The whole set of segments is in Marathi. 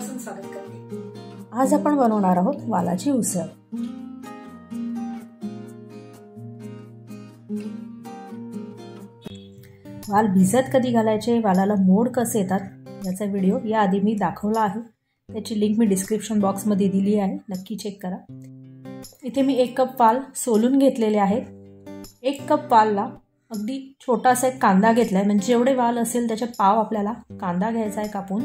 मनापासून स्वागत करते। आज आपण बनवणार आहोत वालाची उसळ। वाल भिजत कधी घालायचे, वालाला मोड कसे येतात याचा व्हिडिओ याआधी मी दाखवला आहे, त्याची लिंक मी डिस्क्रिप्शन बॉक्स मध्ये दिली आहे, नक्की चेक करा। इथे मी 1 कप वाल सोलून घेतलेले आहेत। 1 कप वालला अगदी छोटासा एक कांदा घेतलाय, म्हणजे जेवढे वाल असेल त्याचे पाव आपल्याला कांदा घ्यायचा आहे कापून।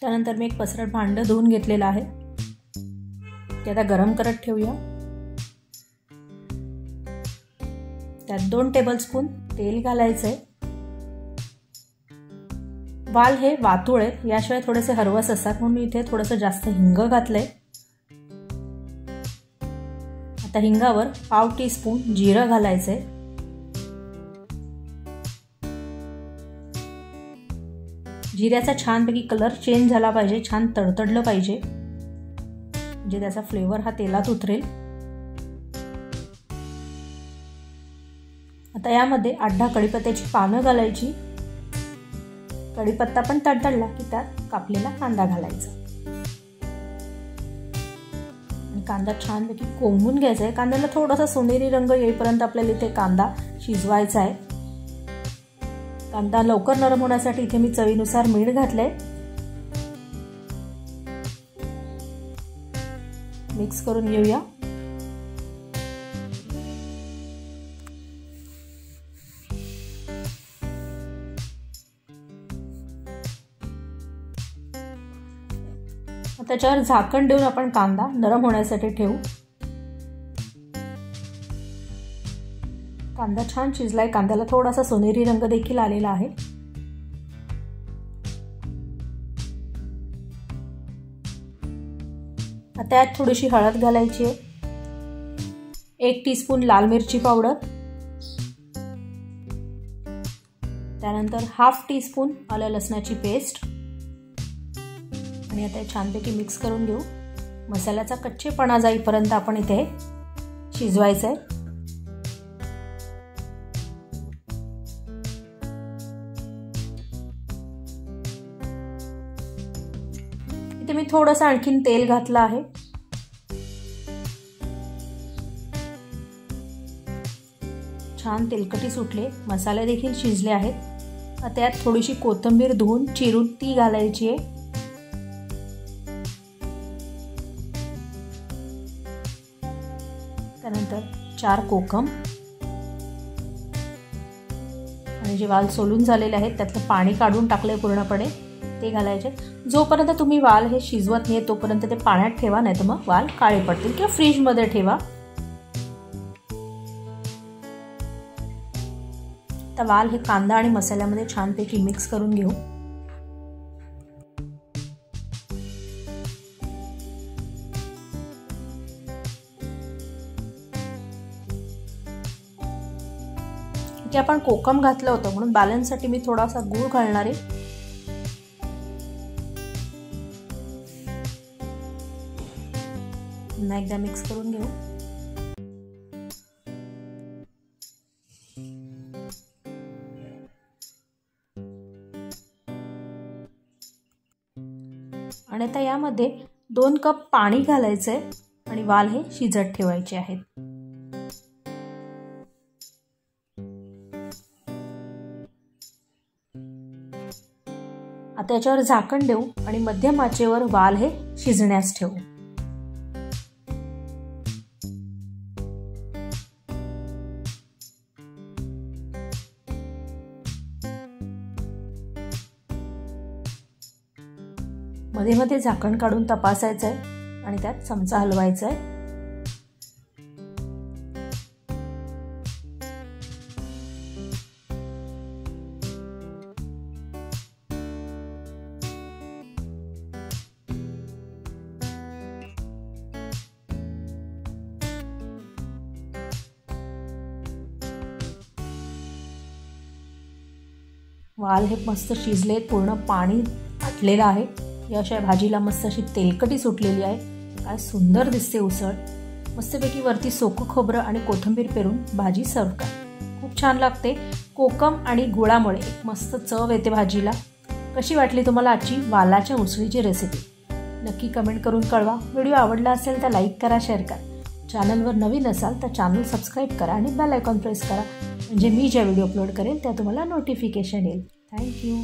त्यानंतर मी एक पसरट भांड धुवून घेतलेलं आहे, ते आता गरम करत ठेवूया। त्यात 2 टेबलस्पून तेल घालायचंय। वाल हे वातुळ आहेत, याशिवाय थोडेसे हरवस असतात, म्हणून मी इथे थोडंसं जास्त हिंग घातलंय। आता हिंगावर पाव टीस्पून जिरं घालायचंय। जिऱ्याचा छानपैकी कलर चेंज झाला पाहिजे, छान तडतडलं पाहिजे, म्हणजे त्याचा फ्लेवर हा तेलात उतरेल। आता यामध्ये 8-10 कढीपत्त्याची पानं घालायची। कढीपत्ता पण तडतडला की त्यात कापलेला कांदा घालायचा आणि कांदा छानपैकी कोंबून घ्यायचा आहे। कांद्याला थोडासा सोनेरी रंग येईपर्यंत आपल्याला इथे कांदा शिजवायचा आहे। कांदा लवकर नरम होण्यासाठी इथे मी चवीनुसार मीठ घातलंय। मिक्स करून घेऊया। त्याच्यावर झाकण देऊन आपण कांदा नरम होण्यासाठी ठेवू। कांदा छान शिजलाय, कांद्याला थोडासा सोनेरी रंग देखील आलेला आहे। आता यात थोडीशी हळद घालायची आहे, 1 टीस्पून लाल मिरची पावडर, त्यानंतर 1/2 टीस्पून आलं लसणाची पेस्ट आणि आता छानपैकी मिक्स करून घेऊ। मसाल्याचा कच्चेपणा जाईपर्यंत आपण इथे शिजवायचं आहे। इथे मी थोडंसं आणखीन तेल घातलं आहे। छान तेलकटी सुटले, मसाले देखील शिजले आहेत। आता यात थोडीशी कोथिंबीर धुवून चिरून ती घालायची आहे। त्यानंतर 4 कोकम आणि जे वाल सोलून झालेले आहेत त्यातलं पाणी काढून टाकलंय पूर्णपणे, ते घालायचे। जोपर्यंत तुम्ही वाल हे शिजवत नाही तोपर्यंत ते पाण्यात ठेवा, नाही तर मग वाल काळे पडतील, किंवा फ्रीज मध्ये ठेवा। तर वाल हे कांदा आणि मसाल्यामध्ये छानपैकी मिक्स करून घेऊ। की आपण कोकम घातलं होतं म्हणून बॅलन्ससाठी मी थोडासा गूळ घालणार आहे। पुन्हा एकदा मिक्स करून घेऊ। आणि आता यामध्ये 2 कप पाणी घालायचंय आणि वाल हे शिजत ठेवायचे आहेत। आता याच्यावर झाकण देऊ आणि मध्यम आचेवर वाल हे शिजण्यास ठेवू। मध्ये मध्ये झाकण काढून तपासायचं आहे आणि त्यात चमचा हलवायचा आहे। वाल हे मस्त शिजले, पूर्ण पाणी आटलेलं आहे। याशिवाय भाजीला मस्त अशी तेलकटी सुटलेली आहे। काय सुंदर दिसते उसळ। मस्तपैकी वरती सोकं खोबरं आणि कोथिंबीर पेरून भाजी सर्व करा। खूप छान लागते. कोकम आणि गुळामुळे एक मस्त चव येते भाजीला. कशी वाटली तुम्हाला आजची वालाच्या उसळीची रेसिपी? नक्की कमेंट करून कळवा. व्हिडिओ आवडला असेल तर लाईक करा, शेअर करा. चॅनलवर नवीन असाल तर चॅनल सबस्क्राईब करा आणि बेल आयकॉन प्रेस करा, म्हणजे मी ज्या व्हिडिओ अपलोड करेल त्या तुम्हाला नोटिफिकेशन येईल. थँक्यू.